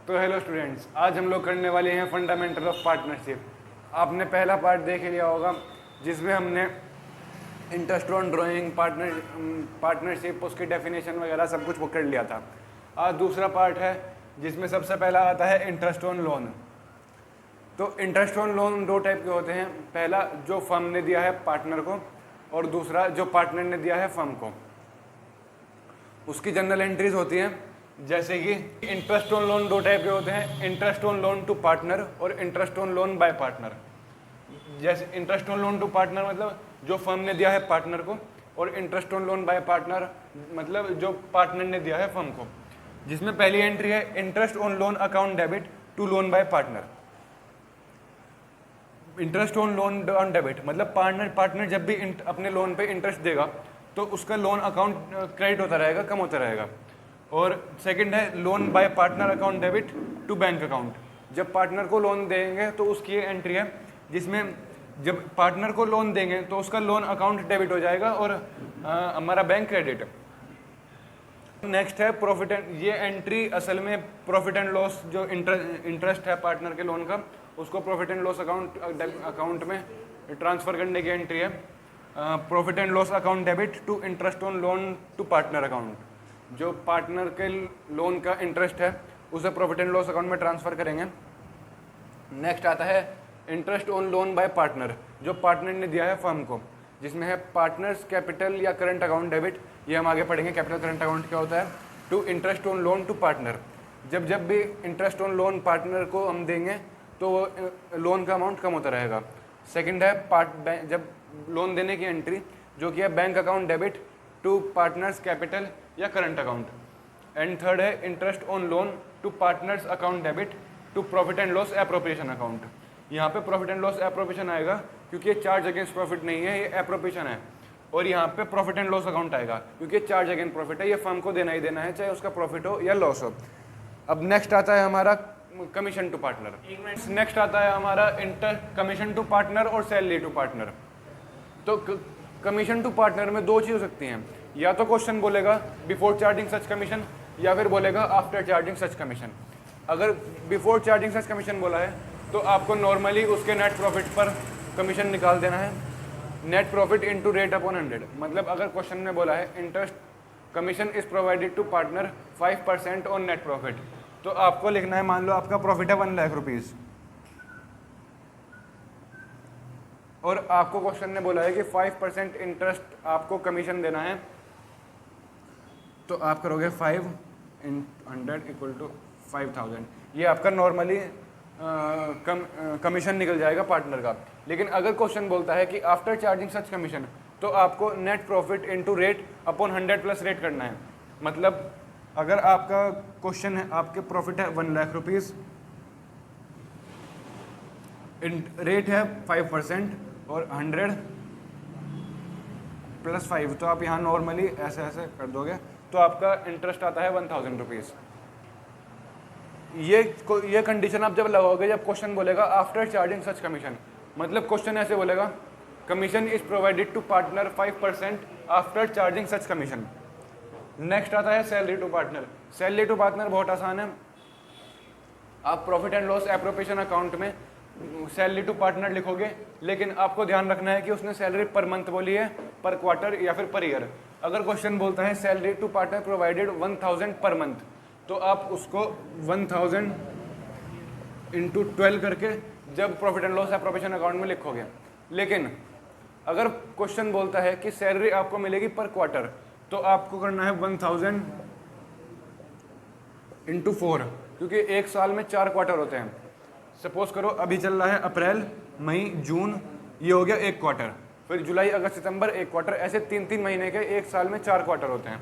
तो hello students, आज हम लोग करने वाले हैं फंडामेंटल ऑफ पार्टनरशिप। आपने पहला पार्ट देख लिया होगा जिसमें हमने इंटरेस्ट ऑन ड्राइंग, पार्टनरशिप, उसकी डेफिनेशन वगैरह सब कुछ वो कर लिया था। आज दूसरा पार्ट है जिसमें सबसे पहला आता है इंटरेस्ट ऑन लोन। तो इंटरेस्ट ऑन लोन दो टाइप के होते हैं, पहला जो फर्म ने दिया है पार्टनर को और दूसरा जो पार्टनर ने दिया है फर्म को। उसकी जनरल एंट्रीज होती हैं जैसे कि इंटरेस्ट ऑन लोन दो टाइप के होते हैं, interest on loan to partner और interest on loan by partner. जैसे interest on loan to partner मतलब जो फर्म ने दिया है पार्टनर को, और interest on loan by partner मतलब जो पार्टनर ने दिया है फर्म को। जिसमें पहली एंट्री है interest on loan account debit to loan by partner. Interest on loan on debit मतलब पार्टनर जब भी अपने लोन पे इंटरेस्ट देगा तो उसका लोन अकाउंट क्रेडिट होता रहेगा, कम होता रहेगा। और सेकंड है loan by partner account debit to bank account. जब पार्टनर को लोन देंगे तो उसकी ये एंट्री है जिसमें जब पार्टनर को लोन देंगे तो उसका लोन अकाउंट डेबिट हो जाएगा और हमारा बैंक क्रेडिट। नेक्स्ट है प्रॉफिट एंड, ये एंट्री असल में प्रॉफिट एंड लॉस जो इंटरेस्ट है पार्टनर के लोन का उसको प्रॉफिट एंड लॉस अकाउंट में ट्रांसफ़र करने की एंट्री है। Profit and loss account debit to interest on loan to partner account. जो पार्टनर के लोन का इंटरेस्ट है उसे प्रॉफिट एंड लॉस अकाउंट में ट्रांसफ़र करेंगे। नेक्स्ट आता है interest on loan by partner, जो पार्टनर ने दिया है फर्म को, जिसमें है पार्टनर्स कैपिटल या करंट अकाउंट डेबिट। ये हम आगे पढ़ेंगे कैपिटल करंट अकाउंट क्या होता है। To interest on loan to partner, जब भी इंटरेस्ट ऑन लोन पार्टनर को हम देंगे तो लोन का अमाउंट कम होता रहेगा। सेकंड है जब लोन देने की एंट्री जो कि है bank account debit to partners capital या करंट अकाउंट। एंड थर्ड है interest on loan to partners account debit to profit and loss appropriation account. यहाँ पे प्रॉफिट एंड लॉस एप्रोप्रिएशन आएगा क्योंकि ये चार्ज अगेंस्ट प्रॉफिट नहीं है, ये एप्रोप्रिएशन है। और यहाँ पे प्रॉफिट एंड लॉस अकाउंट आएगा क्योंकि चार्ज अगेंस्ट प्रॉफिट है, ये फर्म को देना ही देना है चाहे उसका प्रॉफिट हो या लॉस हो। अब नेक्स्ट आता है हमारा कमीशन टू पार्टनर। नेक्स्ट आता है हमारा कमीशन टू पार्टनर और सैलरी टू पार्टनर। तो कमीशन टू पार्टनर में दो चीज़ हो सकती हैं, या तो क्वेश्चन बोलेगा बिफोर चार्जिंग सच कमीशन या फिर बोलेगा आफ्टर चार्जिंग सच कमीशन। अगर बिफोर चार्जिंग सच कमीशन बोला है तो आपको नॉर्मली उसके नेट प्रॉफिट पर कमीशन निकाल देना है, net profit into rate upon 100। मतलब अगर क्वेश्चन में बोला है interest commission is provided to partner 5% on net profit, तो आपको लिखना है, मान लो आपका प्रॉफिट है 1 लाख रुपीज़ और आपको क्वेश्चन ने बोला है कि 5% इंटरेस्ट आपको कमीशन देना है, तो आप करोगे 5 × 100 = 5000। ये आपका नॉर्मली कमीशन निकल जाएगा पार्टनर का। लेकिन अगर क्वेश्चन बोलता है कि आफ्टर चार्जिंग सच कमीशन, तो आपको net profit into rate upon 100 plus rate करना है। मतलब अगर आपका क्वेश्चन है, आपके प्रॉफिट है 1 लाख रुपीज़, रेट है 5% और 100 + 5, तो आप यहाँ नॉर्मली ऐसे ऐसे कर दोगे तो आपका इंटरेस्ट आता है 1000 रुपीज़। ये कंडीशन आप जब लगाओगे जब क्वेश्चन बोलेगा आफ्टर चार्जिंग सच कमीशन, मतलब क्वेश्चन ऐसे बोलेगा commission is provided to partner 5% after charging such commission. Next आता है salary to partner. Salary to partner बहुत आसान है, आप profit and loss appropriation account में सैलरी टू पार्टनर लिखोगे, लेकिन आपको ध्यान रखना है कि उसने सैलरी पर मंथ बोली है, पर क्वार्टर या फिर पर ईयर। अगर क्वेश्चन बोलता है salary to partner provided 1000 per month, तो आप उसको 1000 × 12 करके जब profit and loss appropriation account में लिखोगे। लेकिन अगर क्वेश्चन बोलता है कि सैलरी आपको मिलेगी पर क्वार्टर, तो आपको करना है 1000 × 4, क्योंकि एक साल में 4 क्वार्टर होते हैं। सपोज करो अभी चल रहा है अप्रैल, मई, जून, ये हो गया एक क्वार्टर, फिर जुलाई, अगस्त, सितंबर एक क्वार्टर, ऐसे 3-3 महीने के एक साल में 4 क्वार्टर होते हैं।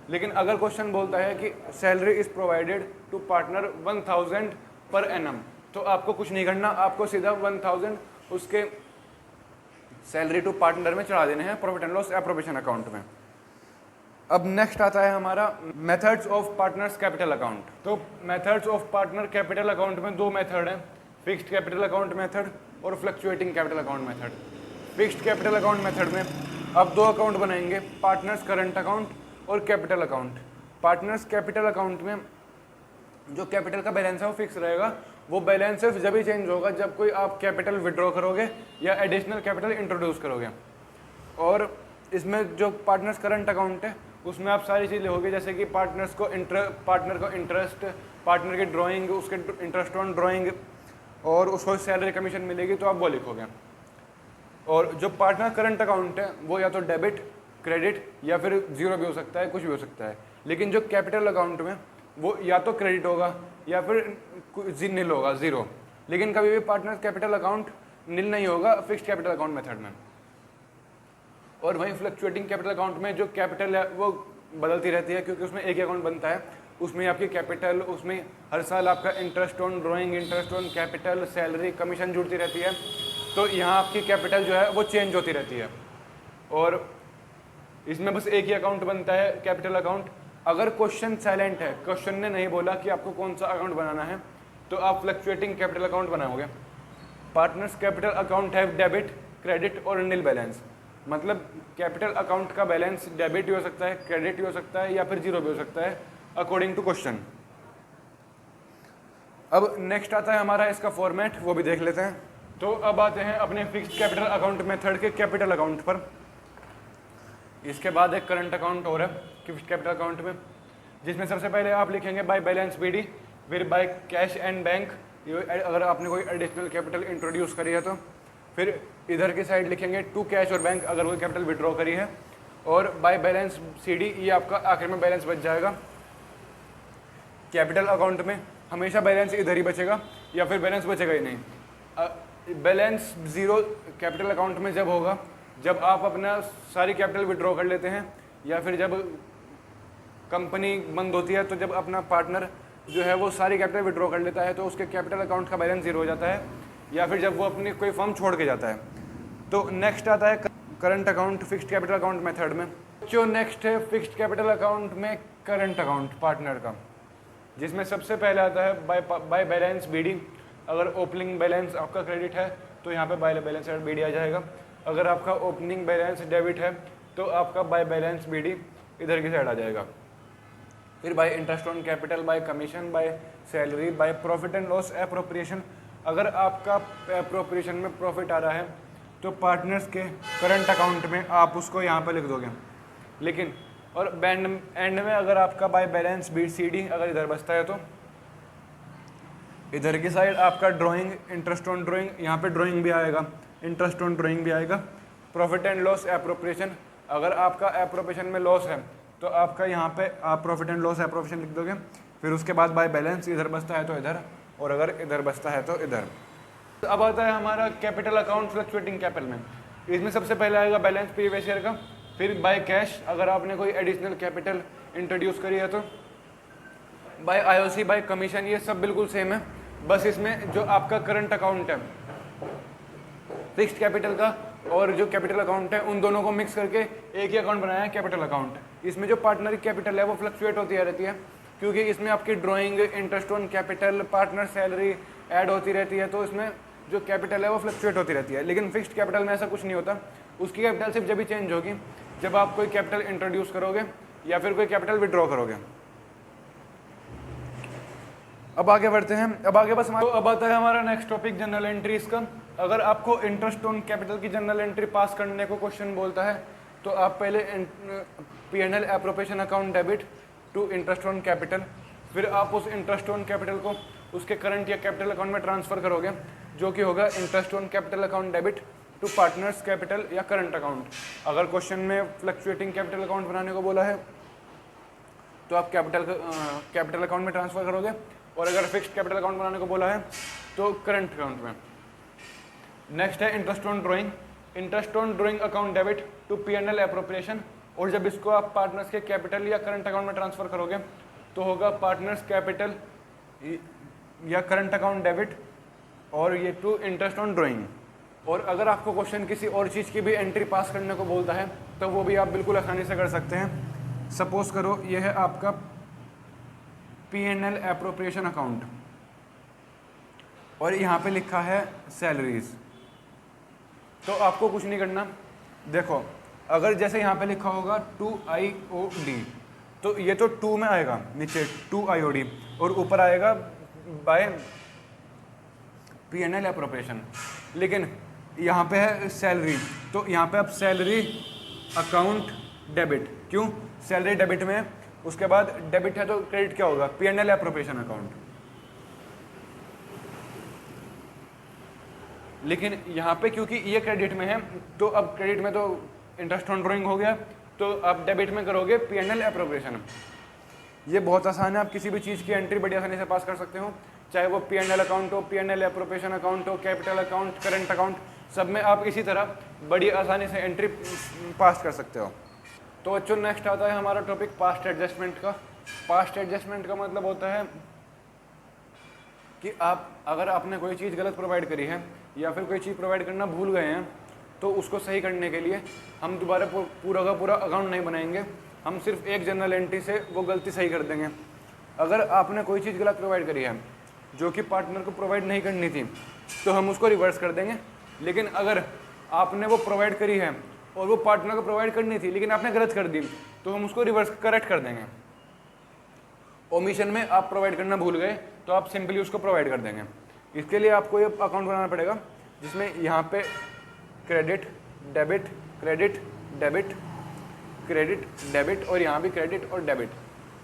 लेकिन अगर क्वेश्चन बोलता है कि salary is provided to partner 1000 per annum, तो आपको कुछ नहीं करना, आपको सीधा 1000 उसके सैलरी टू पार्टनर में चढ़ा देने हैं profit and loss appropriation account में। अब नेक्स्ट आता है हमारा methods of partners capital account. तो methods of partner capital account में दो मेथड हैं, फिक्स्ड कैपिटल अकाउंट मेथड और fluctuating capital account method. Fixed capital account method में अब दो अकाउंट बनाएंगे, पार्टनर्स करंट अकाउंट और capital account. Partners capital account में जो कैपिटल का बैलेंस है वो फिक्स रहेगा। वो बैलेंस सिर्फ जब ही चेंज होगा जब कोई आप कैपिटल विड्रॉ करोगे या एडिशनल कैपिटल इंट्रोड्यूस करोगे। और इसमें जो पार्टनर्स करंट अकाउंट है उसमें आप सारी चीज़ लिखोगे, जैसे कि पार्टनर को इंटरेस्ट, पार्टनर की ड्राइंग, उसके इंटरेस्ट ऑन ड्राइंग, और उसको सैलरी कमीशन मिलेगी तो आप वो लिखोगे। और जो पार्टनर करंट अकाउंट है वो या तो डेबिट, क्रेडिट या फिर जीरो भी हो सकता है, कुछ भी हो सकता है। लेकिन जो कैपिटल अकाउंट में वो या तो क्रेडिट होगा या फिर नील होगा, ज़ीरो। लेकिन कभी भी पार्टनर कैपिटल अकाउंट नील नहीं होगा फिक्स्ड कैपिटल अकाउंट मेथड में। और वहीं फ्लक्चुएटिंग कैपिटल अकाउंट में जो कैपिटल है वो बदलती रहती है, क्योंकि उसमें एक ही अकाउंट बनता है, उसमें आपकी कैपिटल, उसमें हर साल आपका interest on drawing, interest on capital, salary, commission जुड़ती रहती है। तो यहाँ आपकी कैपिटल जो है वो चेंज होती रहती है। और इसमें बस एक ही अकाउंट बनता है, कैपिटल अकाउंट। अगर क्वेश्चन साइलेंट है, क्वेश्चन ने नहीं बोला कि आपको कौन सा अकाउंट बनाना है, तो आप फ्लक्चुएटिंग कैपिटल अकाउंट बनाओगे। पार्टनर्स कैपिटल अकाउंट है डेबिट, क्रेडिट और नील बैलेंस। मतलब कैपिटल अकाउंट का बैलेंस डेबिट भी हो सकता है, क्रेडिट भी हो सकता है या फिर जीरो भी हो सकता है, अकॉर्डिंग टू क्वेश्चन। अब नेक्स्ट आता है हमारा इसका फॉर्मेट, वो भी देख लेते हैं। तो अब आते हैं अपने फिक्स्ड कैपिटल अकाउंट मेथड के कैपिटल अकाउंट पर। इसके बाद एक करंट अकाउंट और है फिक्स्ड कैपिटल अकाउंट में, जिसमें सबसे पहले आप लिखेंगे बाय बैलेंस बीडी, फिर बाय कैश एंड बैंक, अगर आपने कोई एडिशनल कैपिटल इंट्रोड्यूस करी है तो। फिर इधर की साइड लिखेंगे टू कैश और बैंक, अगर कोई कैपिटल विड्रॉ करी है। और बाय बैलेंस सीडी, ये आपका आखिर में बैलेंस बच जाएगा। कैपिटल अकाउंट में हमेशा बैलेंस इधर ही बचेगा या फिर बैलेंस बचेगा ही नहीं। बैलेंस ज़ीरो कैपिटल अकाउंट में जब होगा जब आप अपना सारी कैपिटल विड्रॉ कर लेते हैं, या फिर जब कंपनी बंद होती है, तो जब अपना पार्टनर जो है वो सारी कैपिटल विड्रॉ कर लेता है तो उसके कैपिटल अकाउंट का बैलेंस ज़ीरो हो जाता है, या फिर जब वो अपनी कोई फर्म छोड़ के जाता है। तो नेक्स्ट आता है current account fixed capital account method में। जो नेक्स्ट है फिक्स्ड कैपिटल अकाउंट में करंट अकाउंट पार्टनर का, जिसमें सबसे पहले आता है बाय बैलेंस बीडी। अगर ओपनिंग बैलेंस आपका क्रेडिट है तो यहाँ पे बाय बैलेंस बीडी आ जाएगा। अगर आपका ओपनिंग बैलेंस डेबिट है तो आपका बाय बैलेंस बीडी इधर की साइड आ जाएगा। फिर bye interest on capital, bye commission, by salary, by profit and loss appropriation. अगर आपका एप्रोप्रिएशन में प्रॉफिट आ रहा है तो पार्टनर्स के करंट अकाउंट में आप उसको यहाँ पर लिख दोगे। लेकिन और एंड में अगर आपका by balance B C D अगर इधर बचता है तो इधर की साइड आपका ड्राइंग, इंटरेस्ट ऑन ड्राइंग, यहाँ पे ड्राइंग भी आएगा, इंटरेस्ट ऑन ड्राइंग भी आएगा। प्रॉफिट एंड लॉस एप्रोप्रिएशन, अगर आपका एप्रोप्रिएशन में लॉस है तो आपका यहाँ पे आप प्रॉफिट एंड लॉस एप्रोप्रिएशन लिख दोगे। फिर उसके बाद बाय बैलेंस, इधर बचता है तो इधर, और अगर इधर बचता है तो इधर। तो अब आता है हमारा कैपिटल अकाउंट फ्लक्चुएटिंग कैपिटल में। इसमें सबसे पहले आएगा बैलेंस प्रीवियस ईयर का। फिर बाय कैश, अगर आपने कोई एडिशनल कैपिटल इंट्रोड्यूस करी है तो। बाय आईओसी, बाय कमीशन, ये सब बिल्कुल सेम है, बस इसमें जो आपका करंट अकाउंट है फिक्स्ड कैपिटल का और जो कैपिटल अकाउंट है उन दोनों को मिक्स करके एक ही अकाउंट बनाया है कैपिटल अकाउंट। इसमें जो पार्टनर की कैपिटल है वो फ्लक्चुएट होती रहती है, क्योंकि इसमें आपकी drawing, interest on capital, partner salary add होती रहती है, तो इसमें जो कैपिटल है वो फ्लक्चुएट होती रहती है। लेकिन फिक्स्ड कैपिटल में ऐसा कुछ नहीं होता, उसकी कैपिटल सिर्फ जब भी चेंज होगी जब आप कोई कैपिटल इंट्रोड्यूस करोगे या फिर कोई कैपिटल विड्रॉ करोगे। अब आगे बढ़ते हैं। अब आगे बस अब आता है हमारा नेक्स्ट टॉपिक जनरल एंट्रीज का। अगर आपको इंटरेस्ट ऑन कैपिटल की जनरल एंट्री पास करने को क्वेश्चन बोलता है तो आप पहले P&L appropriation account debit to interest on capital, फिर आप उस इंटरेस्ट ऑन कैपिटल को उसके करंट या कैपिटल अकाउंट में ट्रांसफर करोगे, जो कि होगा interest on capital account debit to partners capital या करंट अकाउंट। अगर क्वेश्चन में फ्लक्चुएटिंग कैपिटल अकाउंट बनाने को बोला है तो आप कैपिटल अकाउंट में ट्रांसफर करोगे, और अगर फिक्स्ड कैपिटल अकाउंट बनाने को बोला है तो करंट अकाउंट में। नेक्स्ट है interest on drawing. Interest on drawing account debit to P&L appropriation, और जब इसको आप पार्टनर्स के कैपिटल या करंट अकाउंट में ट्रांसफर करोगे तो होगा पार्टनर्स कैपिटल या करंट अकाउंट डेबिट, और ये टू इंटरेस्ट ऑन ड्राइंग। और अगर आपको क्वेश्चन किसी और चीज़ की भी एंट्री पास करने को बोलता है तो वो भी आप बिल्कुल आसानी से कर सकते हैं। सपोज करो ये है आपका P&L एप्रोप्रिएशन अकाउंट और यहाँ पे लिखा है सैलरीज, तो आपको कुछ नहीं करना। देखो अगर जैसे यहाँ पे लिखा होगा 2 IOD, तो ये तो 2 में आएगा नीचे 2 IOD, और ऊपर आएगा बाय P&L एप्रोप्रिएशन। लेकिन यहाँ पे है सैलरी, तो यहाँ पे अब सैलरी अकाउंट डेबिट, क्यों? सैलरी डेबिट में है, उसके बाद डेबिट है तो क्रेडिट क्या होगा? P&L appropriation account. लेकिन यहाँ पे क्योंकि ये क्रेडिट में है, तो अब क्रेडिट में तो इंटरेस्ट ऑन ड्रॉइंग हो गया, तो अब डेबिट में करोगे P&L एप्रोप्रिएशन। ये बहुत आसान है, आप किसी भी चीज़ की एंट्री बड़ी आसानी से पास कर सकते हो, चाहे वो P&L अकाउंट हो, P&L एप्रोप्रिएशन अकाउंट हो, कैपिटल अकाउंट, करंट अकाउंट, सब में आप इसी तरह बड़ी आसानी से एंट्री पास कर सकते हो। तो बच्चों नेक्स्ट आता है हमारा टॉपिक पास्ट एडजस्टमेंट का। पास्ट एडजस्टमेंट का मतलब होता है कि आप अगर आपने कोई चीज़ गलत प्रोवाइड करी है या फिर कोई चीज़ प्रोवाइड करना भूल गए हैं, तो उसको सही करने के लिए हम दोबारा पूरा का पूरा अकाउंट नहीं बनाएंगे, हम सिर्फ एक जनरल एंट्री से वो गलती सही कर देंगे। अगर आपने कोई चीज़ गलत प्रोवाइड करी है जो कि पार्टनर को प्रोवाइड नहीं करनी थी, तो हम उसको रिवर्स कर देंगे। लेकिन अगर आपने वो प्रोवाइड करी है और वो पार्टनर को प्रोवाइड करनी थी लेकिन आपने गलत कर दी, तो हम उसको रिवर्स करेक्ट कर देंगे। ओमिशन में आप प्रोवाइड करना भूल गए तो आप सिंपली उसको प्रोवाइड कर देंगे। इसके लिए आपको ये अकाउंट बनाना पड़ेगा जिसमें यहाँ पे credit debit credit debit credit debit और यहाँ भी क्रेडिट और डेबिट।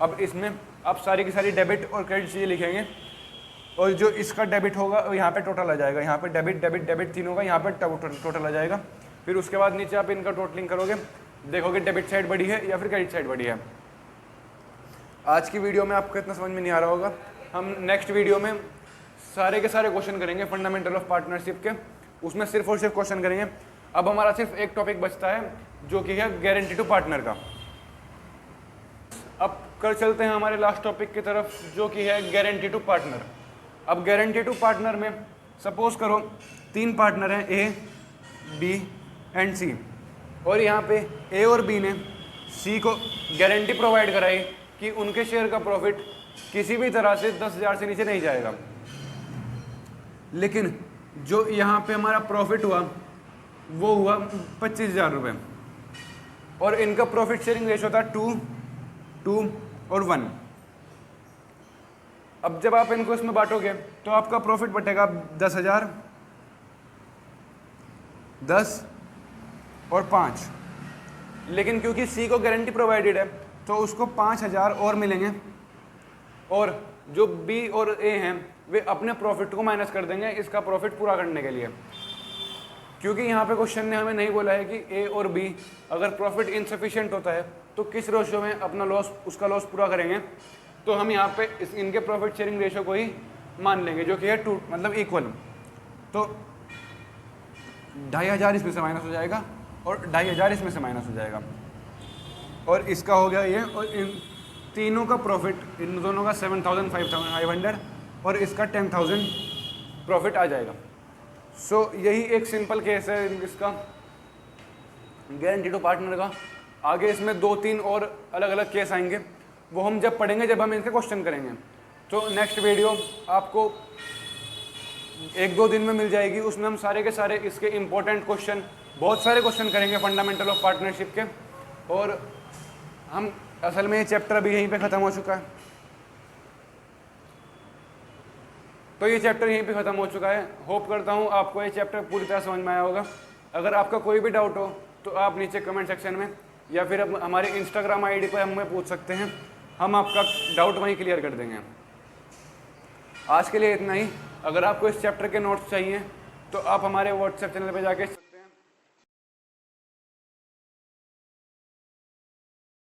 अब इसमें आप सारी की सारी डेबिट और क्रेडिट चीज़ें लिखेंगे और जो इसका डेबिट होगा यहाँ पे टोटल आ जाएगा, यहाँ पे डेबिट डेबिट डेबिट तीन होगा, यहाँ पे टोटल आ जाएगा। फिर उसके बाद नीचे आप इनका टोटलिंग करोगे, देखोगे डेबिट साइड बड़ी है या फिर क्रेडिट साइड बड़ी है। आज की वीडियो में आपको इतना समझ में नहीं आ रहा होगा, हम नेक्स्ट वीडियो में सारे के सारे क्वेश्चन करेंगे फंडामेंटल ऑफ पार्टनरशिप के, उसमें सिर्फ और सिर्फ क्वेश्चन करेंगे। अब हमारा सिर्फ एक टॉपिक बचता है जो कि है गारंटी टू पार्टनर का। अब कर चलते हैं हमारे लास्ट टॉपिक की तरफ जो कि है गारंटी टू पार्टनर। अब गारंटी टू पार्टनर में सपोज करो 3 पार्टनर हैं A, B एंड C, और यहाँ पे A और B ने C को गारंटी प्रोवाइड कराई कि उनके शेयर का प्रॉफिट किसी भी तरह से 10,000 से नीचे नहीं जाएगा। लेकिन जो यहाँ पे हमारा प्रॉफिट हुआ वो हुआ 25,000 रुपये, और इनका प्रॉफिट शेयरिंग रेशो था 2 और 1। अब जब आप इनको इसमें बांटोगे तो आपका प्रॉफिट बटेगा 10,000, 10 और 5। लेकिन क्योंकि C को गारंटी प्रोवाइडेड है तो उसको 5,000 और मिलेंगे, और जो B और A हैं वे अपने प्रॉफिट को माइनस कर देंगे इसका प्रॉफिट पूरा करने के लिए। क्योंकि यहाँ पे क्वेश्चन ने हमें नहीं बोला है कि A और B अगर प्रॉफिट इनसफिशिएंट होता है तो किस रेशो में अपना लॉस उसका लॉस पूरा करेंगे, तो हम यहाँ पे इनके प्रॉफिट शेयरिंग रेशो को ही मान लेंगे जो कि है 2 मतलब इक्वल। तो 2,500 इसमें से माइनस हो जाएगा और 2,500 इसमें से माइनस हो जाएगा, और इसका हो गया ये, और इन तीनों का प्रॉफिट, इन दोनों का 7,500 और इसका 10,000 प्रॉफिट आ जाएगा। सो यही एक सिंपल केस है इसका गारंटी टू पार्टनर का। आगे इसमें 2-3 और अलग अलग केस आएंगे, वो हम जब पढ़ेंगे जब हम इनके क्वेश्चन करेंगे। तो नेक्स्ट वीडियो आपको 1-2 दिन में मिल जाएगी, उसमें हम सारे के सारे इसके इम्पोर्टेंट क्वेश्चन, बहुत सारे क्वेश्चन करेंगे फंडामेंटल ऑफ पार्टनरशिप के। और हम असल में ये चैप्टर अभी यहीं पे ख़त्म हो चुका है, तो ये चैप्टर यहीं पे ख़त्म हो चुका है। होप करता हूँ आपको ये चैप्टर पूरी तरह समझ में आया होगा। अगर आपका कोई भी डाउट हो तो आप नीचे कमेंट सेक्शन में या फिर हमारे इंस्टाग्राम आईडी पर हमें पूछ सकते हैं, हम आपका डाउट वहीं क्लियर कर देंगे। आज के लिए इतना ही। अगर आपको इस चैप्टर के नोट्स चाहिए तो आप हमारे व्हाट्सएप चैनल पर जाके